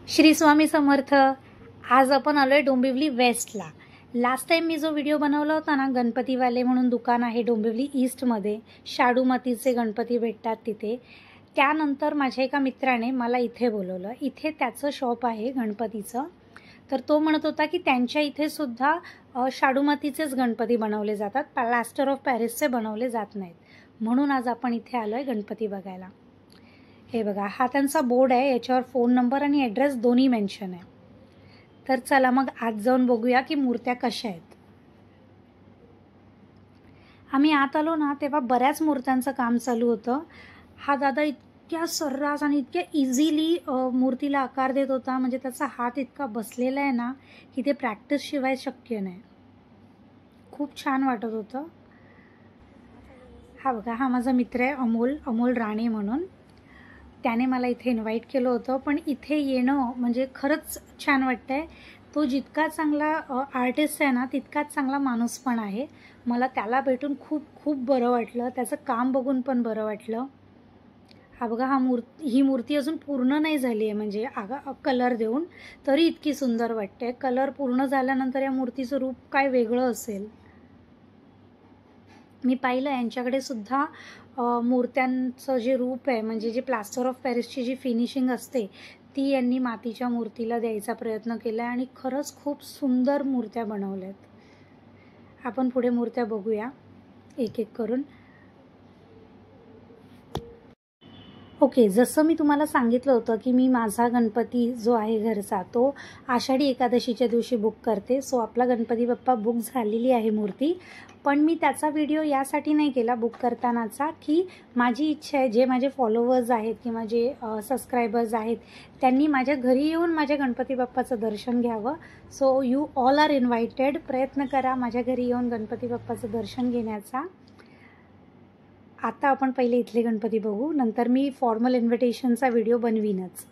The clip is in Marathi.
श्री स्वामी समर्थ। आज आपण आलोय डोंबिवली वेस्टला। लास्ट टाइम मी जो व्हिडिओ बनवला होता ना, गणपतीवाले म्हणून दुकान आहे डोंबिवली ईस्टमध्ये, शाडू मातीचे गणपती भेटतात तिथे। त्यानंतर माझ्या एका मित्राने मला इथे बोलवलं। इथे त्याचं शॉप आहे गणपतीचं, तर तो म्हणत होता की त्यांच्या इथे सुद्धा शाडू मातीचेच गणपती बनवले जातात, प्लास्टर ऑफ पॅरिसचे बनवले जात नाहीत। म्हणून आज आपण इथे आलोय गणपती बघायला। हे बघा, हा त्यांचा बोर्ड आहे, याच्यावर फोन नंबर आणि ॲड्रेस दोन्ही मेन्शन आहे। तर चला मग आज जाऊन बघूया की मूर्त्या कशा आहेत। आम्ही आत आलो ना तेव्हा बऱ्याच मूर्त्यांचं काम चालू होतं। हा दादा इतक्या सर्रास आणि इतक्या इझिली मूर्तीला आकार देत होता, म्हणजे त्याचा हात इतका बसलेला आहे ना की ते प्रॅक्टिस शिवाय शक्य नाही। खूप छान वाटत होतं। हा बघा, हा माझा मित्र आहे अमोल राणे म्हणून। त्याने मला इथे इन्व्हाइट केलं होतं, पण इथे येणं म्हणजे खरंच छान वाटतंय। तो जितका चांगला आर्टिस्ट आहे ना, तितकाच चांगला माणूस पण आहे। मला त्याला भेटून खूप खूप बरं वाटलं, त्याचं काम बघून पण बरं वाटलं। हा बघा, ही मूर्ती अजून पूर्ण नाही झाली आहे, म्हणजे कलर देऊन, तरी इतकी सुंदर वाटते। कलर पूर्ण झाल्यानंतर या मूर्तीचं रूप काय वेगळं असेल। मी पाहिलं यांच्याकडे सुद्धा मूर्त्यांचं जे रूप आहे, म्हणजे जे प्लास्टर ऑफ पॅरिसची जी फिनिशिंग असते ती यांनी मातीच्या मूर्तीला द्यायचा प्रयत्न केला आहे, आणि खरंच खूप सुंदर मूर्त्या बनवल्यात। आपण पुढे मूर्त्या बघूया एक एक करून। ओके, जसं मी तुम्हाला सांगितलं होतं की मी माझा गणपती जो आहे घरचा, तो आषाढी एकादशीच्या दिवशी बुक करते। सो आपला गणपती बाप्पा बुक झालेली आहे मूर्ती, पण मी त्याचा व्हिडिओ यासाठी नाही केला बुक करतानाचा, की माझी इच्छा आहे जे माझे फॉलोवर्स आहेत किंवा जे सबस्क्रायबर्स आहेत त्यांनी माझ्या घरी येऊन माझ्या गणपती बाप्पाचं दर्शन घ्यावं। So you all are invited. प्रयत्न करा माझ्या घरी येऊन गणपती बाप्पाचं दर्शन घेण्याचा। आता आपण पहिले इथले गणपती बघू, नंतर मी फॉर्मल इन्व्हिटेशनचा व्हिडिओ बनवीनच।